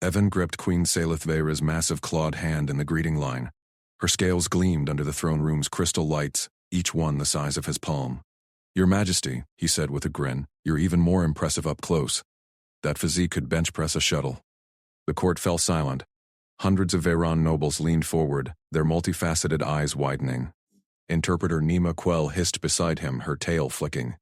Evan gripped Queen Salith Veyra's massive clawed hand in the greeting line. Her scales gleamed under the throne room's crystal lights, each one the size of his palm. "Your Majesty," he said with a grin, "you're even more impressive up close. That physique could bench press a shuttle." The court fell silent. Hundreds of Veyron nobles leaned forward, their multifaceted eyes widening. Interpreter Nima Quell hissed beside him, her tail flicking.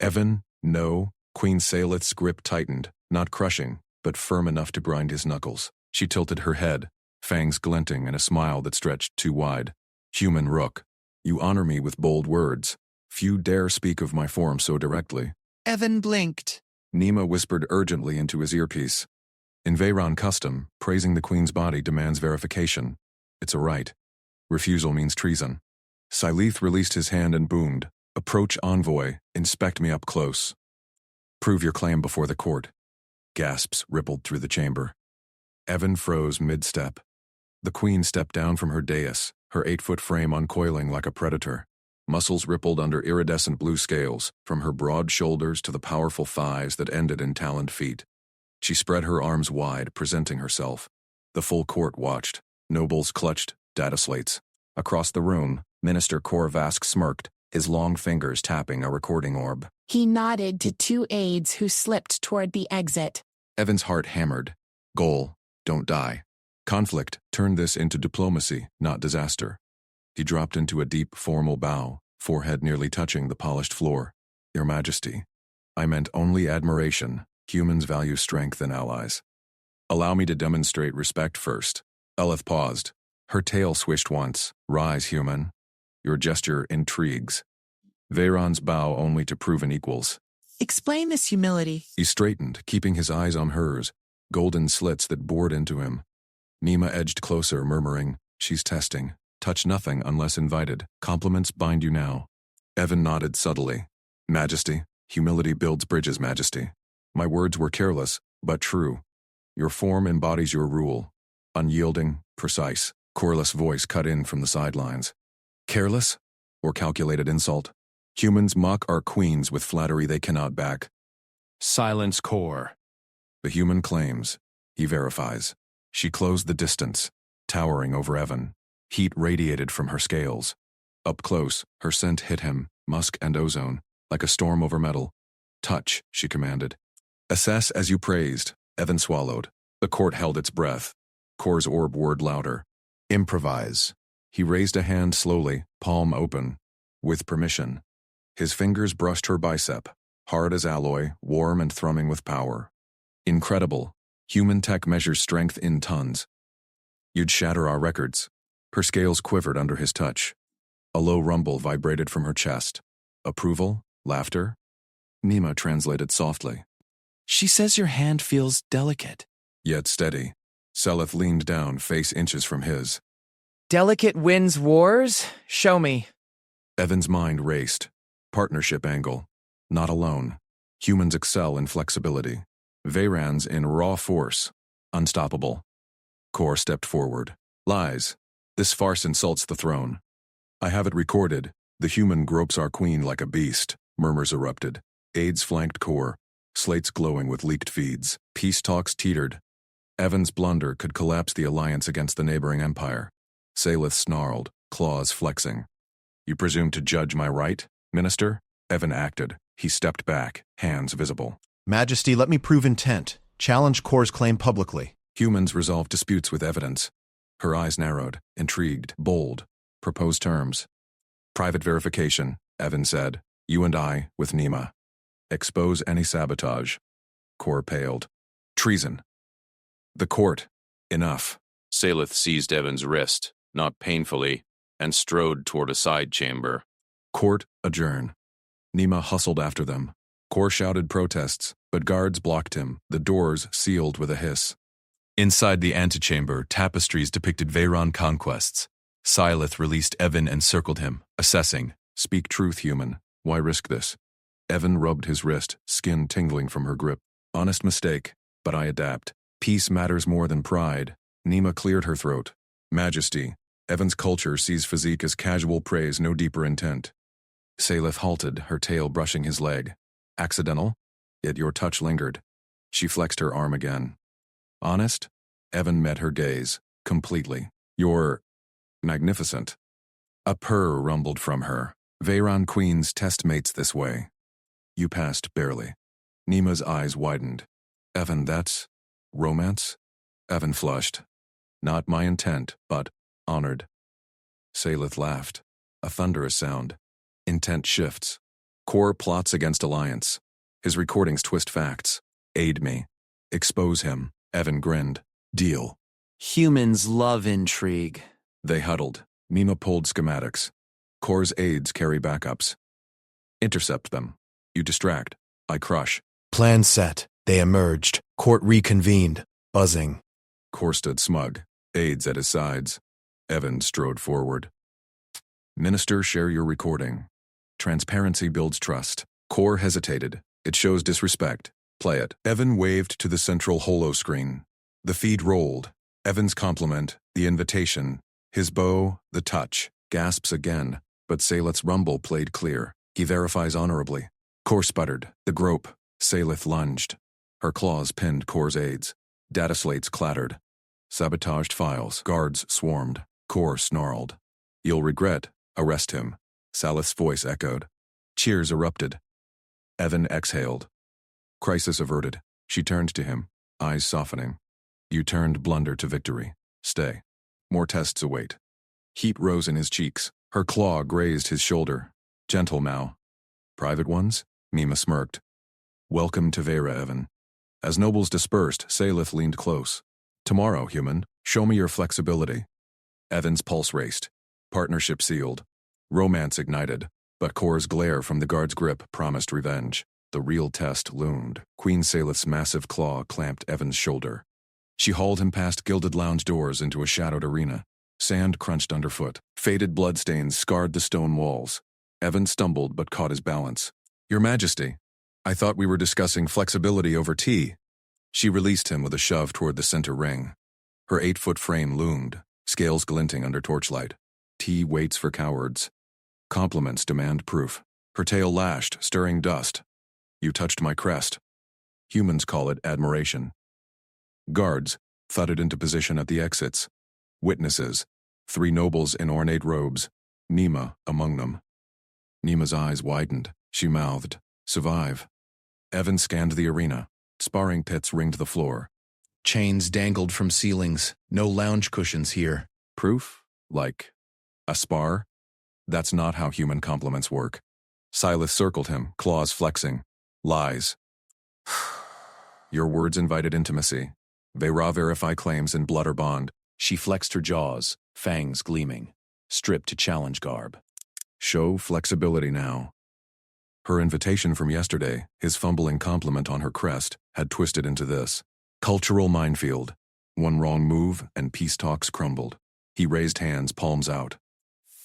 "Evan, no." Queen Salith's grip tightened, not crushing, but firm enough to grind his knuckles. She tilted her head, fangs glinting in a smile that stretched too wide. "Human rook, you honor me with bold words. Few dare speak of my form so directly." Evan blinked. Nima whispered urgently into his earpiece. "In Veyron custom, praising the queen's body demands verification. It's a right. Refusal means treason." Syleth released his hand and boomed, "Approach envoy, inspect me up close. Prove your claim before the court." Gasps rippled through the chamber. Evan froze mid-step. The queen stepped down from her dais, her 8-foot frame uncoiling like a predator. Muscles rippled under iridescent blue scales, from her broad shoulders to the powerful thighs that ended in taloned feet. She spread her arms wide, presenting herself. The full court watched. Nobles clutched data slates. Across the room, Minister Korvask smirked, his long fingers tapping a recording orb. He nodded to 2 aides who slipped toward the exit. Evan's heart hammered. Goal, don't die. Conflict turned this into diplomacy, not disaster. He dropped into a deep, formal bow, forehead nearly touching the polished floor. "Your Majesty, I meant only admiration. Humans value strength in allies. Allow me to demonstrate respect first." Eleth paused. Her tail swished once. "Rise, human. Your gesture intrigues." Veyron's bow only to proven equals. Explain this humility. He straightened, keeping his eyes on hers, golden slits that bored into him. Nima edged closer, murmuring, "She's testing. Touch nothing unless invited. Compliments bind you now." Evan nodded subtly. "Majesty, humility builds bridges, Majesty. My words were careless, but true. Your form embodies your rule. Unyielding, precise." Corliss' voice cut in from the sidelines. "Careless? Or calculated insult? Humans mock our queens with flattery they cannot back." "Silence, Core." The human claims. He verifies. She closed the distance, towering over Evan. Heat radiated from her scales. Up close, her scent hit him, musk and ozone, like a storm over metal. "Touch," she commanded. "Assess as you praised." Evan swallowed. The court held its breath. Core's orb whirred louder. "Improvise." He raised a hand slowly, palm open. "With permission." His fingers brushed her bicep, hard as alloy, warm and thrumming with power. Incredible. Human tech measures strength in tons. "You'd shatter our records." Her scales quivered under his touch. A low rumble vibrated from her chest. Approval? Laughter? Nima translated softly. She says your hand feels delicate. Yet steady. Seleth leaned down, face inches from his. Delicate wins wars? Show me. Evan's mind raced. Partnership angle. Not alone. Humans excel in flexibility. Veyrans in raw force. Unstoppable. Kor stepped forward. "Lies. This farce insults the throne." "I have it recorded. The human gropes our queen like a beast." Murmurs erupted. Aides flanked Kor, slates glowing with leaked feeds. Peace talks teetered. Evan's blunder could collapse the alliance against the neighboring empire. Salith snarled, claws flexing. "You presume to judge my right, Minister?" Evan acted. He stepped back, hands visible. "Majesty, let me prove intent. Challenge Kor's claim publicly." Humans resolved disputes with evidence. Her eyes narrowed, intrigued, bold. "Propose terms." "Private verification," Evan said. "You and I, with Nima. Expose any sabotage." Kor paled. "Treason." "The court. Enough." Salith seized Evan's wrist, not painfully, and strode toward a side chamber. "Court, adjourn." Nima hustled after them. Kor shouted protests, but guards blocked him, the doors sealed with a hiss. Inside the antechamber, tapestries depicted Veyron conquests. Syleth released Evan and circled him, assessing. "Speak truth, human. Why risk this?" Evan rubbed his wrist, skin tingling from her grip. "Honest mistake, but I adapt. Peace matters more than pride." Nima cleared her throat. "Majesty, Evan's culture sees physique as casual praise, no deeper intent." Salith halted, her tail brushing his leg. "Accidental? Yet your touch lingered." She flexed her arm again. Honest? Evan met her gaze, completely. You're magnificent. A purr rumbled from her. Veyron Queen's test mates this way. You passed barely. Nima's eyes widened. Evan, that's romance? Evan flushed. Not my intent, but honored. Salith laughed. A thunderous sound. Intent shifts. Core plots against alliance. His recordings twist facts. Aid me. Expose him. Evan grinned. Deal. Humans love intrigue. They huddled. Nima pulled schematics. Core's aides carry backups. Intercept them. You distract. I crush. Plan set. They emerged. Court reconvened. Buzzing. Core stood smug. Aides at his sides. Evan strode forward. Minister, share your recording. Transparency builds trust. Core hesitated. It shows disrespect. Play it. Evan waved to the central holo screen. The feed rolled. Evan's compliment, the invitation, his bow, the touch. Gasps again, but Salith's rumble played clear. He verifies honorably. Core sputtered. The grope. Salith lunged. Her claws pinned Core's aides. Data slates clattered. Sabotaged files. Guards swarmed. Core snarled. You'll regret. Arrest him. Salith's voice echoed. Cheers erupted. Evan exhaled. Crisis averted. She turned to him, eyes softening. You turned blunder to victory. Stay. More tests await. Heat rose in his cheeks. Her claw grazed his shoulder. Gentle, Mao. Private ones? Mima smirked. Welcome to Vera, Evan. As nobles dispersed, Salith leaned close. Tomorrow, human, show me your flexibility. Evan's pulse raced. Partnership sealed. Romance ignited. But Core's glare from the guard's grip promised revenge. The real test loomed. Queen Salith's massive claw clamped Evan's shoulder. She hauled him past gilded lounge doors into a shadowed arena. Sand crunched underfoot. Faded bloodstains scarred the stone walls. Evan stumbled but caught his balance. Your Majesty, I thought we were discussing flexibility over tea. She released him with a shove toward the center ring. Her 8-foot frame loomed, scales glinting under torchlight. Tea waits for cowards. Compliments demand proof. Her tail lashed, stirring dust. You touched my crest. Humans call it admiration. Guards thudded into position at the exits. Witnesses, 3 nobles in ornate robes, Nima among them. Nima's eyes widened. She mouthed, survive. Evan scanned the arena. Sparring pits ringed the floor. Chains dangled from ceilings. No lounge cushions here. Proof? Like a spar? That's not how human compliments work. Silas circled him, claws flexing. Lies. Your words invited intimacy. Vera verify claims in blood or bond. She flexed her jaws, fangs gleaming, stripped to challenge garb. Show flexibility now. Her invitation from yesterday, his fumbling compliment on her crest, had twisted into this. Cultural minefield. One wrong move and peace talks crumbled. He raised hands, palms out.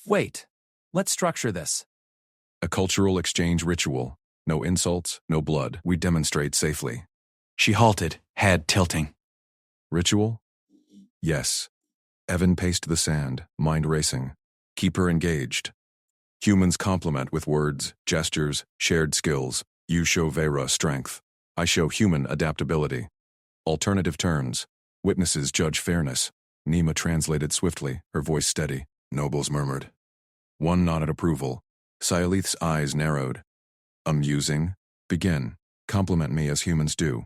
Wait, let's structure this. A cultural exchange ritual. No insults, no blood. We demonstrate safely. She halted, head tilting. Ritual? Yes. Evan paced the sand, mind racing. Keep her engaged. Humans complement with words, gestures, shared skills. You show Vera strength. I show human adaptability. Alternative turns. Witnesses judge fairness. Nima translated swiftly, her voice steady. Nobles murmured. One nodded approval. Silith's eyes narrowed. Amusing. Begin. Compliment me as humans do.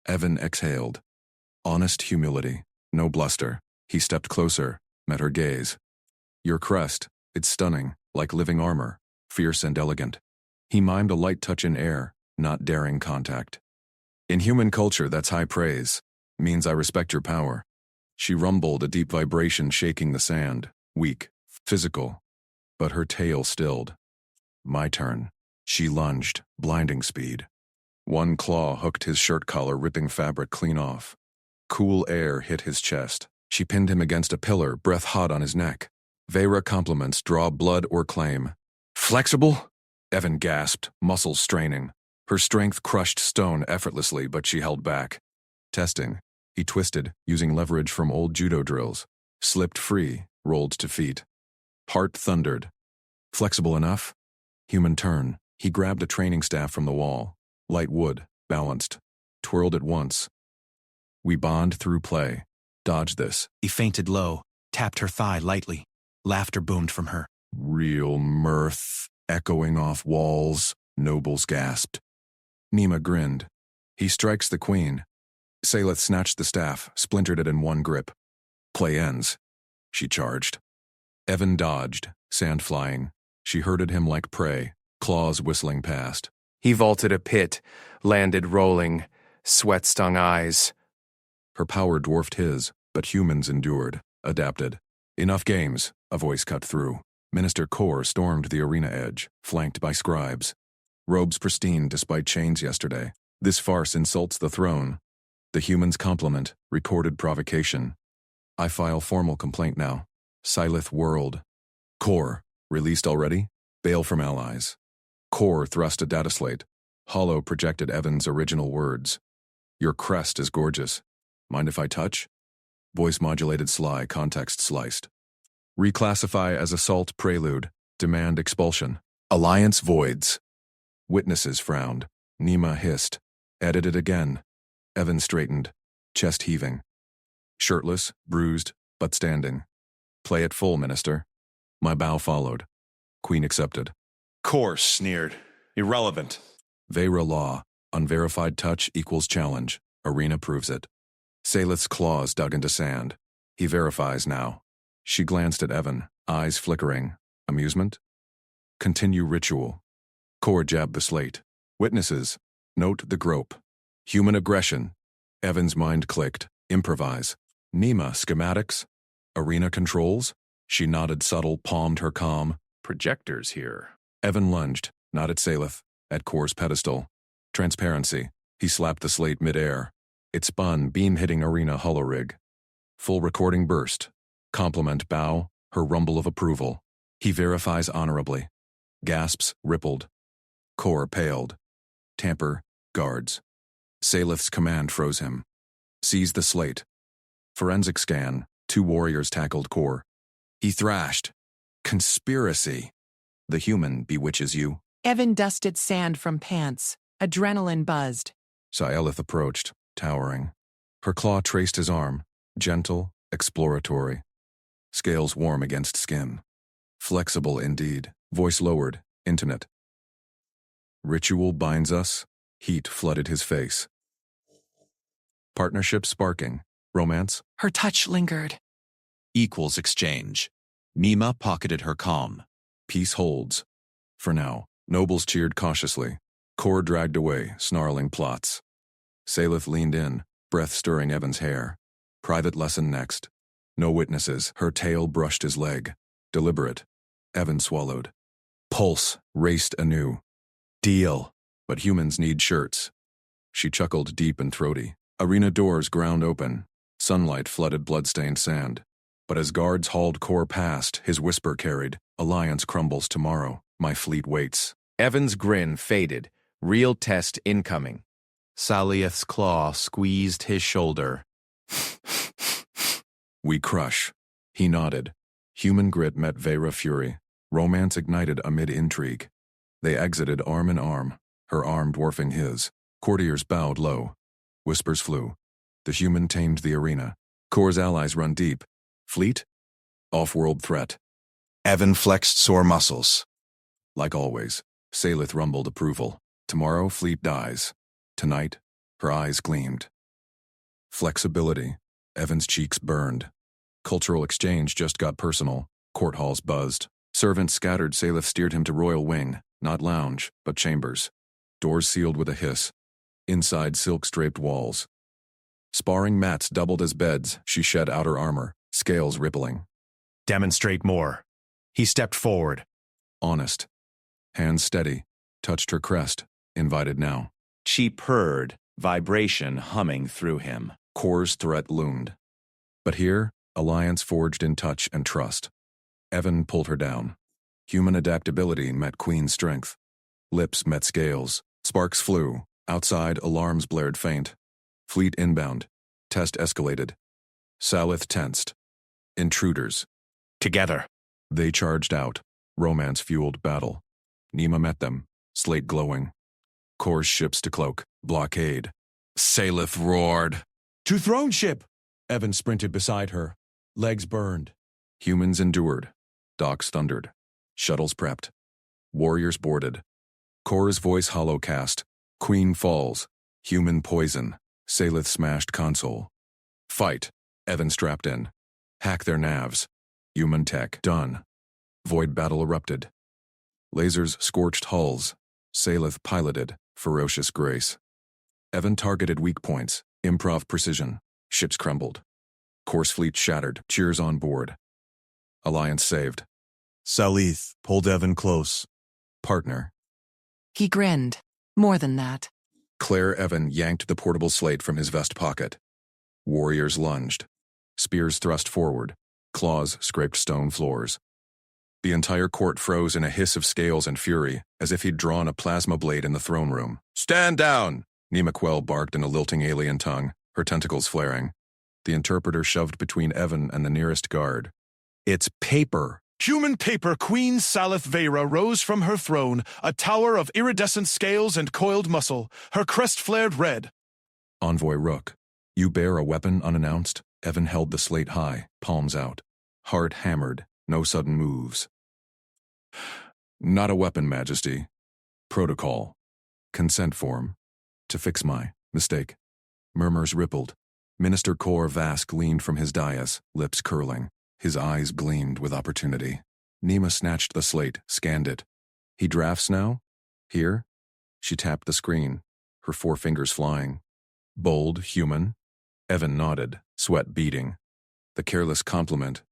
Evan exhaled. Honest humility. No bluster. He stepped closer, met her gaze. Your crest. It's stunning, like living armor. Fierce and elegant. He mimed a light touch in air, not daring contact. In human culture, that's high praise. Means I respect your power. She rumbled, a deep vibration shaking the sand. Weak. Physical. But her tail stilled. My turn. She lunged, blinding speed. One claw hooked his shirt collar, ripping fabric clean off. Cool air hit his chest. She pinned him against a pillar, breath hot on his neck. Vera compliments draw blood or claim. Flexible? Evan gasped, muscles straining. Her strength crushed stone effortlessly, but she held back. Testing. He twisted, using leverage from old judo drills. Slipped free, rolled to feet. Heart thundered. Flexible enough? Human turn. He grabbed a training staff from the wall. Light wood, balanced. Twirled it once. We bond through play. Dodge this. He fainted low, tapped her thigh lightly. Laughter boomed from her. Real mirth, echoing off walls, nobles gasped. Nima grinned. He strikes the queen. Saleth snatched the staff, splintered it in one grip. Play ends. She charged. Evan dodged, sand flying. She herded him like prey, claws whistling past. He vaulted a pit, landed rolling, sweat-stung eyes. Her power dwarfed his, but humans endured, adapted. Enough games, a voice cut through. Minister Kor stormed the arena edge, flanked by scribes. Robes pristine despite chains yesterday. This farce insults the throne. The humans compliment, recorded provocation. I file formal complaint now. Silith World. Kor, released already? Bail from allies. Kor thrust a data slate. Hollow projected Evan's original words. Your crest is gorgeous. Mind if I touch? Voice modulated sly, context sliced. Reclassify as assault prelude. Demand expulsion. Alliance voids. Witnesses frowned. Nima hissed. Edited again. Evan straightened. Chest heaving. Shirtless, bruised, but standing. Play it full, Minister. My bow followed. Queen accepted. Course, sneered. Irrelevant. Veyra law. Unverified touch equals challenge. Arena proves it. Saleth's claws dug into sand. He verifies now. She glanced at Evan, eyes flickering. Amusement? Continue ritual. Kor jabbed the slate. Witnesses. Note the grope. Human aggression. Evan's mind clicked. Improvise. Nima, schematics? Arena controls? She nodded subtle, palmed her calm. Projectors here. Evan lunged, not at Saleth, at Kor's pedestal. Transparency. He slapped the slate midair. It spun, beam hitting arena holorig. Full recording burst. Compliment bow, her rumble of approval. He verifies honorably. Gasps rippled. Kor paled. Tamper, guards. Saleth's command froze him. Seize the slate. Forensic scan. 2 warriors tackled Kor. He thrashed. Conspiracy. The human bewitches you. Evan dusted sand from pants. Adrenaline buzzed. Scielith approached, towering. Her claw traced his arm. Gentle, exploratory. Scales warm against skin. Flexible indeed. Voice lowered, intimate. Ritual binds us. Heat flooded his face. Partnership sparking. Romance? Her touch lingered. Equals exchange. Nima pocketed her calm. Peace holds. For now. Nobles cheered cautiously. Kor dragged away, snarling plots. Saleth leaned in, breath stirring Evan's hair. Private lesson next. No witnesses. Her tail brushed his leg. Deliberate. Evan swallowed. Pulse raced anew. Deal. But humans need shirts. She chuckled deep and throaty. Arena doors ground open. Sunlight flooded bloodstained sand. But as guards hauled Kor past, his whisper carried, Alliance crumbles tomorrow. My fleet waits. Evan's grin faded. Real test incoming. Saleth's claw squeezed his shoulder. We crush. He nodded. Human grit met Veyra fury. Romance ignited amid intrigue. They exited arm in arm, her arm dwarfing his. Courtiers bowed low. Whispers flew. The human tamed the arena. Kor's allies run deep. Fleet? Off-world threat. Evan flexed sore muscles. Like always, Saleth rumbled approval. Tomorrow, fleet dies. Tonight, her eyes gleamed. Flexibility. Evan's cheeks burned. Cultural exchange just got personal. Court halls buzzed. Servants scattered. Saleth steered him to royal wing. Not lounge, but chambers. Doors sealed with a hiss. Inside silk-draped walls. Sparring mats doubled as beds. She shed outer armor, scales rippling. Demonstrate more. He stepped forward. Honest. Hands steady. Touched her crest. Invited now. She purred, vibration humming through him. Kor's threat loomed. But here, alliance forged in touch and trust. Evan pulled her down. Human adaptability met Queen's strength. Lips met scales. Sparks flew. Outside, alarms blared faint. Fleet inbound. Test escalated. Saleth tensed. Intruders. Together. They charged out. Romance-fueled battle. Nima met them, slate glowing. Kor's ships to cloak. Blockade. Saleth roared. To throne ship! Evan sprinted beside her. Legs burned. Humans endured. Docks thundered. Shuttles prepped. Warriors boarded. Kor's voice hollow-cast. Queen falls. Human poison. Salith smashed console. Fight. Evan strapped in. Hack their navs. Human tech. Done. Void battle erupted. Lasers scorched hulls. Salith piloted. Ferocious grace. Evan targeted weak points. Improv precision. Ships crumbled. Kor's fleet shattered. Cheers on board. Alliance saved. Salith pulled Evan close. Partner. He grinned. More than that. Claire Evan yanked the portable slate from his vest pocket. Warriors lunged. Spears thrust forward. Claws scraped stone floors. The entire court froze in a hiss of scales and fury, as if he'd drawn a plasma blade in the throne room. "Stand down!" Nema Quell barked in a lilting alien tongue, her tentacles flaring. The interpreter shoved between Evan and the nearest guard. "It's paper!" Human paper Queen Salith Vera rose from her throne, a tower of iridescent scales and coiled muscle. Her crest flared red. Envoy Rook. "You bear a weapon unannounced?" Evan held the slate high, palms out. Heart hammered, no sudden moves. "Not a weapon, Majesty. Protocol. Consent form. To fix my mistake." Murmurs rippled. Minister Kor Vask leaned from his dais, lips curling. His eyes gleamed with opportunity. Nema snatched the slate, scanned it. "He drafts now? Here?" She tapped the screen, her 4 fingers flying. "Bold, human?" Evan nodded, sweat beading. The careless compliment,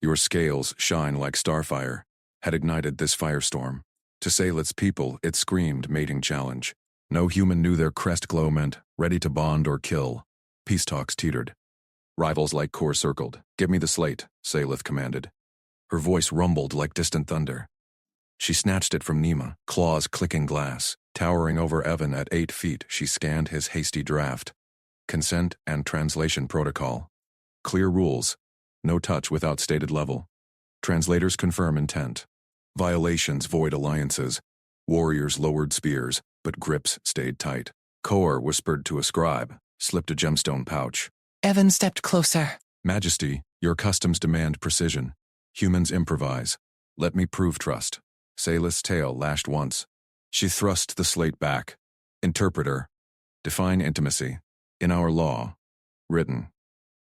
"Your scales shine like starfire," had ignited this firestorm. To Salith's people, it screamed mating challenge. No human knew their crest glow meant ready to bond or kill. Peace talks teetered. Rivals like Kor circled. "Give me the slate," Salith commanded. Her voice rumbled like distant thunder. She snatched it from Nema, claws clicking glass. Towering over Evan at 8 feet, she scanned his hasty draft. Consent and translation protocol. Clear rules. No touch without stated level. Translators confirm intent. Violations void alliances. Warriors lowered spears, but grips stayed tight. Kor whispered to a scribe, slipped a gemstone pouch. Evan stepped closer. "Majesty, your customs demand precision. Humans improvise. Let me prove trust." Salith's tail lashed once. She thrust the slate back. "Interpreter. Define intimacy. In our law. Written."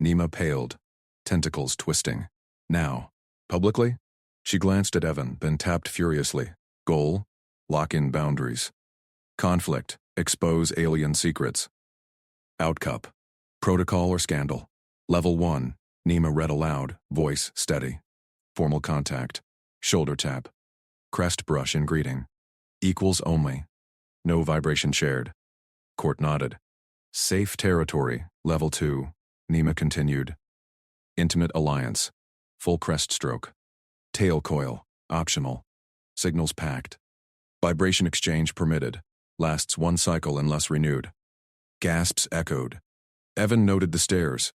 Nema paled, tentacles twisting. "Now. Publicly?" She glanced at Evan, then tapped furiously. "Goal. Lock in boundaries. Conflict. Expose alien secrets. Outcup. Protocol or scandal. Level 1. Nema read aloud, voice steady. Formal contact. Shoulder tap. Crest brush in greeting. Equals only. No vibration shared." Court nodded. "Safe territory. Level 2. Nema continued. Intimate alliance. Full crest stroke. Tail coil. Optional. Signals packed. Vibration exchange permitted. Lasts 1 cycle unless renewed." Gasps echoed. Evan noted the stares.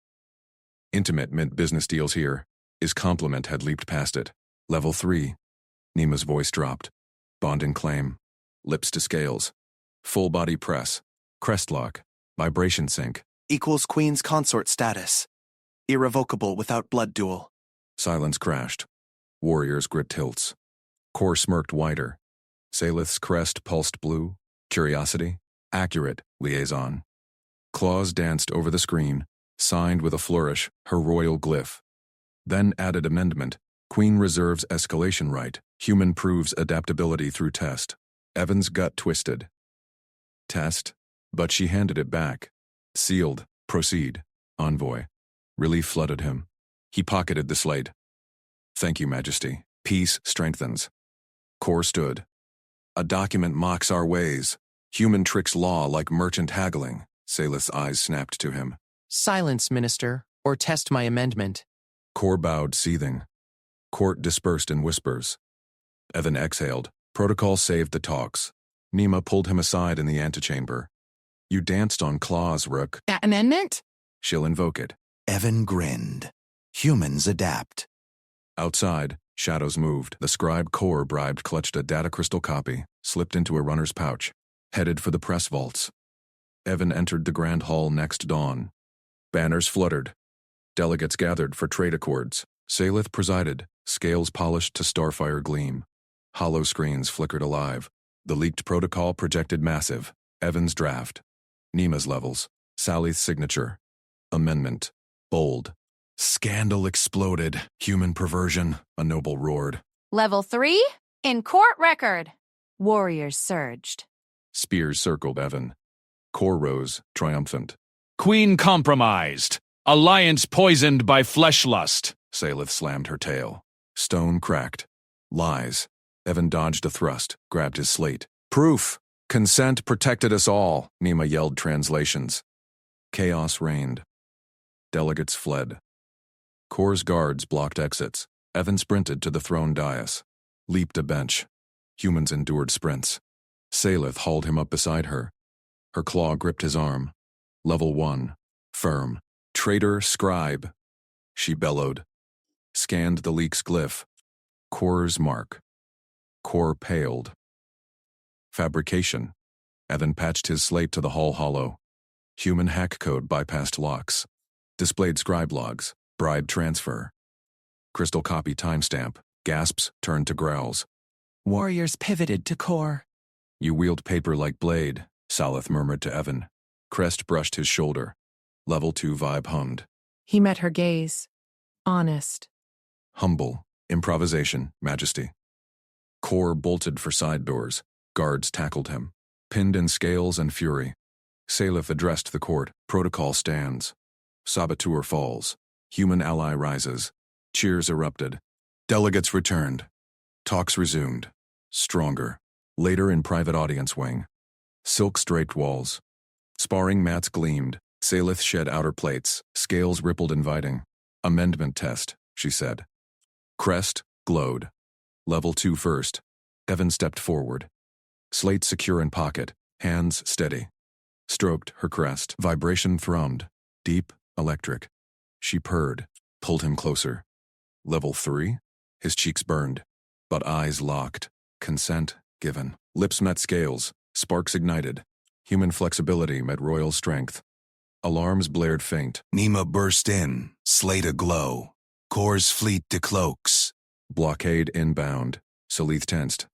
Intimate meant business deals here. His compliment had leaped past it. Level 3. Nema's voice dropped. Bonding claim. Lips to scales. Full body press. Crest lock. Vibration sync. Equals Queen's consort status. Irrevocable without blood duel. Silence crashed. Warriors gripped hilts. Kor smirked wider. Salith's crest pulsed blue. Curiosity. Accurate. Liaison. Claws danced over the screen, signed with a flourish, her royal glyph. Then added amendment. Queen reserves escalation right. Human proves adaptability through test. Evan's gut twisted. Test? But she handed it back. Sealed. Proceed. Envoy. Relief flooded him. He pocketed the slate. "Thank you, Majesty. Peace strengthens." Kor stood. "A document mocks our ways. Human tricks law like merchant haggling." Salith's eyes snapped to him. Silence, Minister, or test my amendment. Kor bowed, seething. Court dispersed in whispers. Evan exhaled. Protocol saved the talks. Nema pulled him aside in the antechamber. "You danced on claws, Rook." That amendment? "She'll invoke it." Evan grinned. Humans adapt. Outside, shadows moved. The scribe Kor bribed clutched a data crystal copy, slipped into a runner's pouch, headed for the press vaults. Evan entered the grand hall next dawn. Banners fluttered. Delegates gathered for trade accords. Salith presided, scales polished to starfire gleam. Hollow screens flickered alive. The leaked protocol projected massive. Evan's draft. Nima's levels. Sally's signature. Amendment. Bold. Scandal exploded. Human perversion, a noble roared. Level 3? In court record. Warriors surged. Spears circled Evan. Core rose, triumphant. Queen compromised. Alliance poisoned by fleshlust. Salith slammed her tail. Stone cracked. Lies. Evan dodged a thrust, grabbed his slate. Proof! Consent protected us all, Nima yelled translations. Chaos reigned. Delegates fled. Core's guards blocked exits. Evan sprinted to the throne dais. Leaped a bench. Humans endured sprints. Salith hauled him up beside her. Her claw gripped his arm. Level 1. Firm. Traitor scribe. She bellowed. Scanned the leak's glyph. Core's mark. Core paled. Fabrication. Evan patched his slate to the hull hollow. Human hack code bypassed locks. Displayed scribe logs. Bribe transfer. Crystal copy timestamp. Gasps turned to growls. Warriors pivoted to core. You wield paper like blade, Salith murmured to Evan. Crest brushed his shoulder. Level 2 vibe hummed. He met her gaze. Honest. Humble. Improvisation. Majesty. Core bolted for side doors. Guards tackled him. Pinned in scales and fury. Salith addressed the court. Protocol stands. Saboteur falls. Human ally rises. Cheers erupted. Delegates returned. Talks resumed. Stronger. Later in private audience wing. Silk-draped walls. Sparring mats gleamed. Salith shed outer plates. Scales rippled inviting. Amendment test, she said. Crest glowed. Level 2 first. Evan stepped forward. Slate secure in pocket. Hands steady. Stroked her crest. Vibration thrummed. Deep, electric. She purred. Pulled him closer. Level 3? His cheeks burned. But eyes locked. Consent given. Lips met scales. Sparks ignited. Human flexibility met royal strength. Alarms blared faint. Nima burst in, slate aglow. Core's fleet decloaks. Blockade inbound. Salith tensed.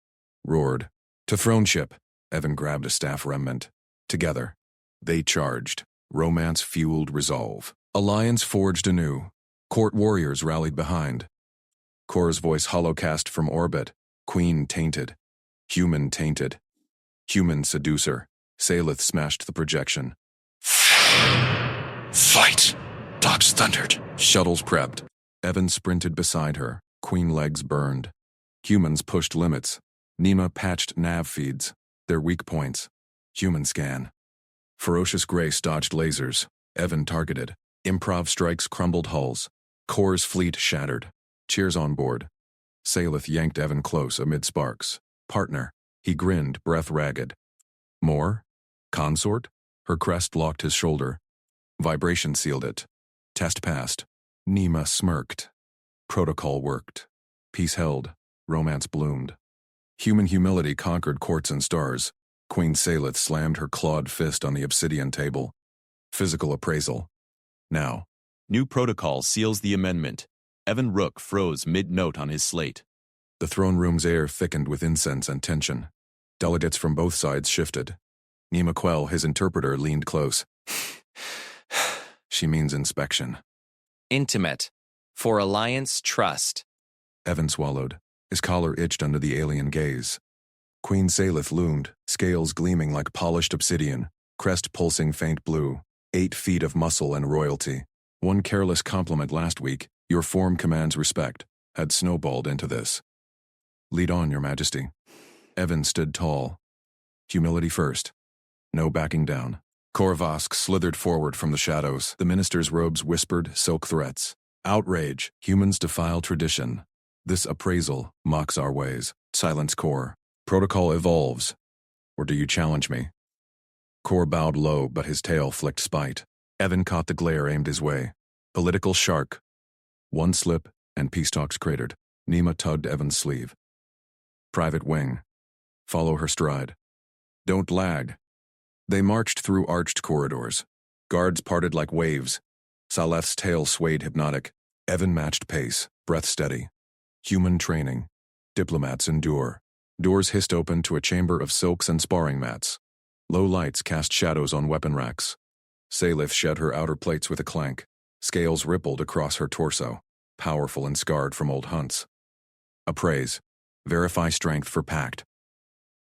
Roared. To throne ship. Evan grabbed a staff remnant. Together. They charged. Romance-fueled resolve. Alliance forged anew. Court warriors rallied behind. Core's voice hollowcast from orbit. Queen tainted. Human tainted. Human seducer. Salith smashed the projection. Fight! Dogs thundered. Shuttles prepped. Evan sprinted beside her. Queen legs burned. Humans pushed limits. Nima patched nav feeds. Their weak points. Human scan. Ferocious Grace dodged lasers. Evan targeted. Improv strikes crumbled hulls. Core's fleet shattered. Cheers on board. Salith yanked Evan close amid sparks. Partner. He grinned, breath ragged. More? Consort? Her crest locked his shoulder. Vibration sealed it. Test passed. Nima smirked. Protocol worked. Peace held. Romance bloomed. Human humility conquered courts and stars. Queen Salith slammed her clawed fist on the obsidian table. Physical appraisal. Now. New protocol seals the amendment. Evan Rook froze mid-note on his slate. The throne room's air thickened with incense and tension. Delegates from both sides shifted. Nima Quell, his interpreter, leaned close. She means inspection. Intimate. For alliance trust. Evan swallowed. His collar itched under the alien gaze. Queen Salith loomed, scales gleaming like polished obsidian, crest pulsing faint blue, 8 feet of muscle and royalty. One careless compliment last week, your form commands respect, had snowballed into this. Lead on, Your Majesty. Evan stood tall. Humility first. No backing down. Korvask slithered forward from the shadows. The minister's robes whispered silk threats. Outrage. Humans defile tradition. This appraisal mocks our ways. Silence Core. Protocol evolves. Or do you challenge me? Core bowed low, but his tail flicked spite. Evan caught the glare aimed his way. Political shark. One slip, and peace talks cratered. Nima tugged Evan's sleeve. Private wing. Follow her stride. Don't lag. They marched through arched corridors. Guards parted like waves. Saleth's tail swayed hypnotic. Evan matched pace, breath steady. Human training. Diplomats endure. Doors hissed open to a chamber of silks and sparring mats. Low lights cast shadows on weapon racks. Saleth shed her outer plates with a clank. Scales rippled across her torso, powerful and scarred from old hunts. Appraise. Verify strength for pact.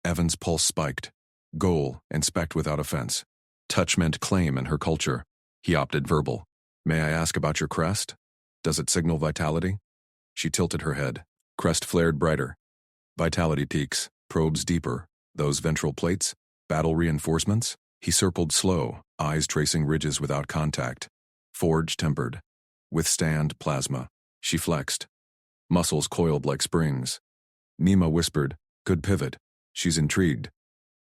Evan's pulse spiked. Goal, inspect without offense. Touch meant claim in her culture. He opted verbal. May I ask about your crest? Does it signal vitality? She tilted her head. Crest flared brighter. Vitality peaks, probes deeper. Those ventral plates? Battle reinforcements? He circled slow, eyes tracing ridges without contact. Forge tempered. Withstand plasma. She flexed. Muscles coiled like springs. Nima whispered, good pivot. She's intrigued.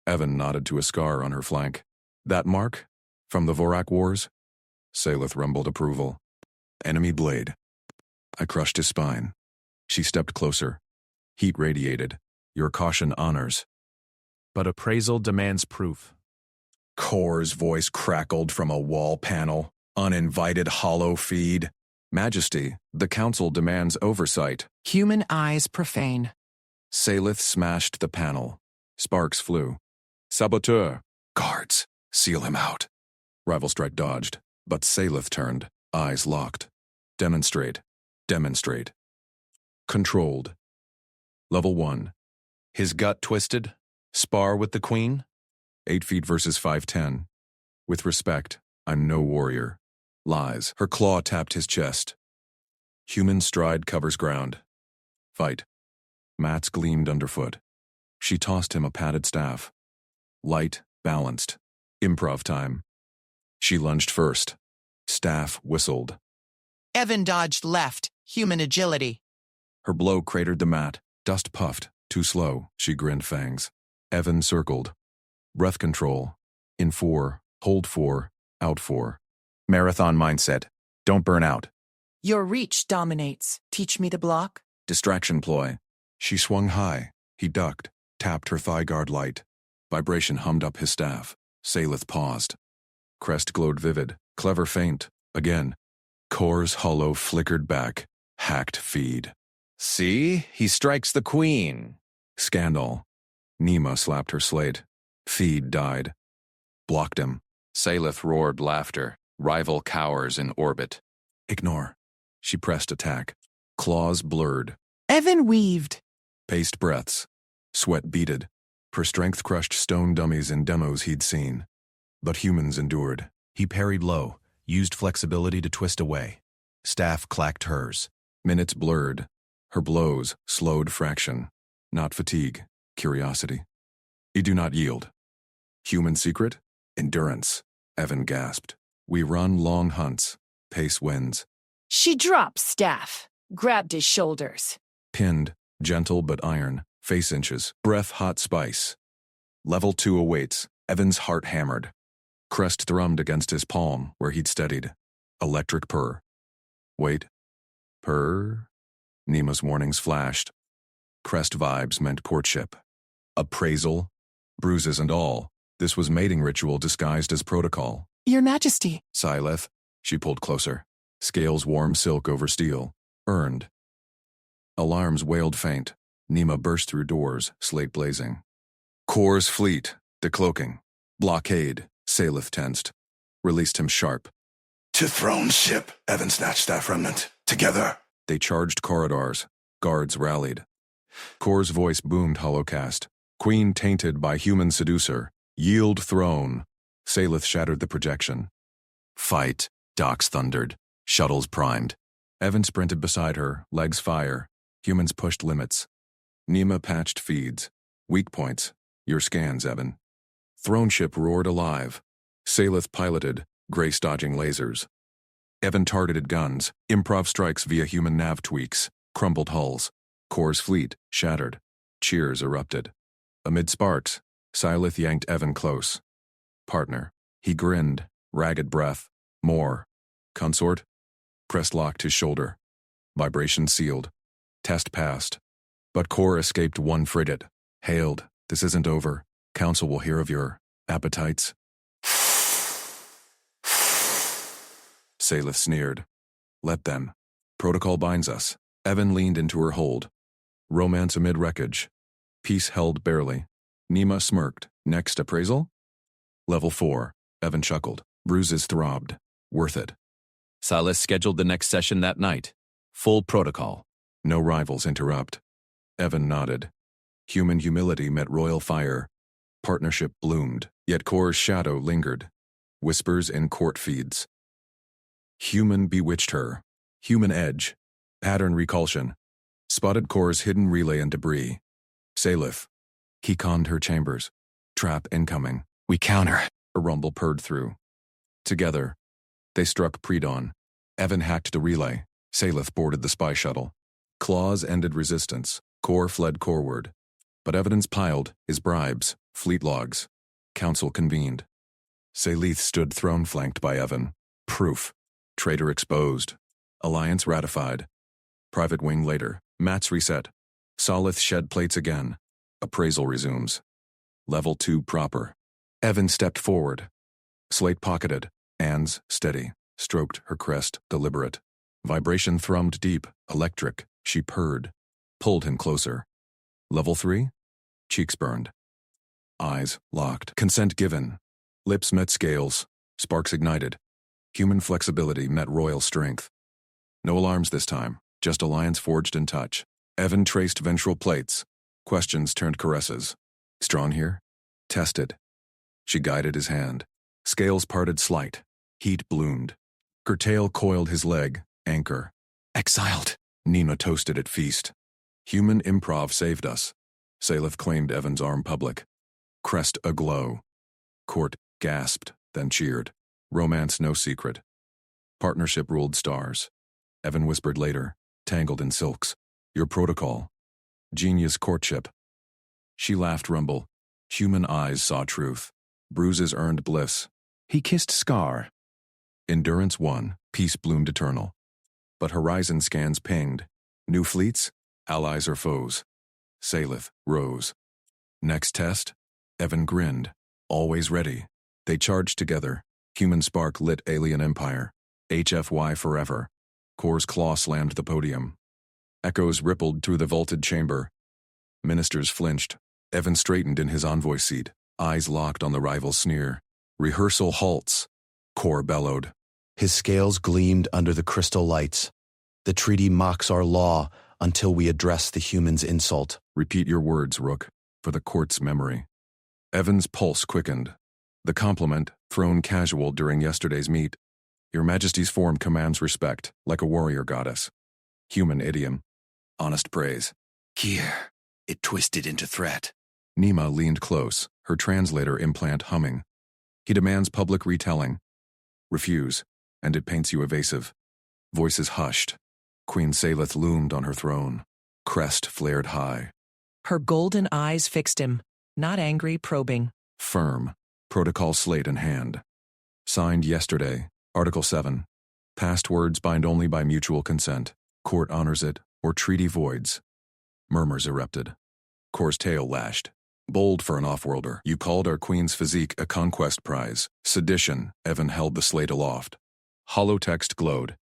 Evan nodded to a scar on her flank. That mark? From the Vorak Wars? Saleth rumbled approval. Enemy blade. I crushed his spine. She stepped closer. Heat radiated. Your caution honors. But appraisal demands proof. Kor's voice crackled from a wall panel. Uninvited hollow feed. Majesty, the council demands oversight. Human eyes profane. Saleth smashed the panel. Sparks flew. Saboteur. Guards, seal him out. Rival Strike dodged, but Saleth turned, eyes locked. Demonstrate. Demonstrate. Controlled. Level 1. His gut twisted. Spar with the queen. 8 feet versus 5'10". With respect, I'm no warrior. Lies. Her claw tapped his chest. Human stride covers ground. Fight. Mats gleamed underfoot. She tossed him a padded staff. Light, balanced. Improv time. She lunged first. Staff whistled. Evan dodged left. Human agility. Her blow cratered the mat. Dust puffed. Too slow. She grinned fangs. Evan circled. Breath control. In 4. Hold 4. Out 4. Marathon mindset. Don't burn out. Your reach dominates. Teach me to block. Distraction ploy. She swung high. He ducked. Tapped her thigh guard light. Vibration hummed up his staff. Saleth paused. Crest glowed vivid. Clever feint. Again. Kor's hollow flickered back. Hacked feed. See? He strikes the queen. Scandal. Nima slapped her slate. Feed died. Blocked him. Saleth roared laughter. Rival cowers in orbit. Ignore. She pressed attack. Claws blurred. Evan weaved. Paced breaths. Sweat beaded. Her strength crushed stone dummies in demos he'd seen. But humans endured. He parried low, used flexibility to twist away. Staff clacked hers. Minutes blurred. Her blows slowed fraction. Not fatigue. Curiosity. You do not yield. Human secret? Endurance. Evan gasped. We run long hunts. Pace wins. She dropped staff, grabbed his shoulders. Pinned, gentle but iron, face inches, breath hot spice. Level 2 awaits. Evan's heart hammered. Crest thrummed against his palm where he'd steadied. Electric purr. Wait. Purr. Nima's warnings flashed. Crest vibes meant courtship. Appraisal. Bruises and all. This was mating ritual disguised as protocol. Your Majesty. Saleth. She pulled closer. Scales warm silk over steel. Earned. Alarms wailed faint. Nima burst through doors, slate blazing. Kor's fleet. Decloaking. Blockade. Saleth tensed. Released him sharp. To throne ship, Evan snatched staff remnant. Together. They charged corridors. Guards rallied. Kor's voice boomed hollowcast. Queen tainted by human seducer. Yield throne. Saleth shattered the projection. Fight. Docks thundered. Shuttles primed. Evan sprinted beside her, legs fire. Humans pushed limits. Nima patched feeds. Weak points. Your scans, Evan. Throne ship roared alive. Saleth piloted, grace dodging lasers. Evan targeted guns, improv strikes via human nav tweaks, crumbled hulls. Kor's fleet shattered. Cheers erupted. Amid sparks, Saleth yanked Evan close. Partner. He grinned, ragged breath. More. Consort. Crest locked his shoulder. Vibration sealed. Test passed. But Kor escaped one frigate. Hailed. This isn't over. Council will hear of your appetites. Salith sneered. Let them. Protocol binds us. Evan leaned into her hold. Romance amid wreckage. Peace held barely. Nima smirked. Next appraisal? Level 4. Evan chuckled. Bruises throbbed. Worth it. Silas scheduled the next session that night. Full protocol. No rivals interrupt. Evan nodded. Human humility met royal fire. Partnership bloomed, yet Core's shadow lingered. Whispers in court feeds. Human bewitched her. Human edge. Pattern recalcion. Spotted Core's hidden relay and debris. Salith. He conned her chambers. Trap incoming. We counter. A rumble purred through. Together, they struck pre-dawn. Evan hacked the relay. Salith boarded the spy shuttle. Claws ended resistance. Core fled coreward. But evidence piled, his bribes, fleet logs. Council convened. Salith stood throne-flanked by Evan. Proof. Traitor exposed. Alliance ratified. Private wing later. Mats reset. Salith shed plates again. Appraisal resumes. Level 2 proper. Evan stepped forward. Slate pocketed. Hands steady. Stroked her crest, deliberate. Vibration thrummed deep, electric. She purred. Pulled him closer. Level 3? Cheeks burned. Eyes locked. Consent given. Lips met scales. Sparks ignited. Human flexibility met royal strength. No alarms this time, just alliance forged in touch. Evan traced ventral plates. Questions turned caresses. Strong here? Tested. She guided his hand. Scales parted slight. Heat bloomed. Curtail coiled his leg. Anchor. Exiled. Nina toasted at feast. Human improv saved us. Salith claimed Evan's arm public. Crest aglow. Court gasped, then cheered. Romance no secret. Partnership ruled stars. Evan whispered later, tangled in silks. Your protocol. Genius courtship. She laughed rumble. Human eyes saw truth. Bruises earned bliss. He kissed Scar. Endurance won. Peace bloomed eternal. But horizon scans pinged. New fleets? Allies or foes? Salith rose. Next test? Evan grinned. Always ready. They charged together. Human spark lit alien empire. HFY forever. Core's claw slammed the podium. Echoes rippled through the vaulted chamber. Ministers flinched. Evan straightened in his envoy seat. Eyes locked on the rival's sneer. Rehearsal halts. Core bellowed. His scales gleamed under the crystal lights. The treaty mocks our law until we address the human's insult. Repeat your words, Rook, for the court's memory. Evan's pulse quickened. The compliment, thrown casual during yesterday's meet. Your Majesty's form commands respect, like a warrior goddess. Human idiom. Honest praise. Here, it twisted into threat. Nima leaned close, her translator implant humming. He demands public retelling. Refuse, and it paints you evasive. Voices hushed. Queen Salith loomed on her throne. Crest flared high. Her golden eyes fixed him, not angry, probing. Firm. Protocol slate in hand. Signed yesterday. Article 7. Past words bind only by mutual consent. Court honors it, or treaty voids. Murmurs erupted. Core's tail lashed. Bold for an off-worlder, you called our queen's physique a conquest prize. Sedition, Evan held the slate aloft. Hollow text glowed.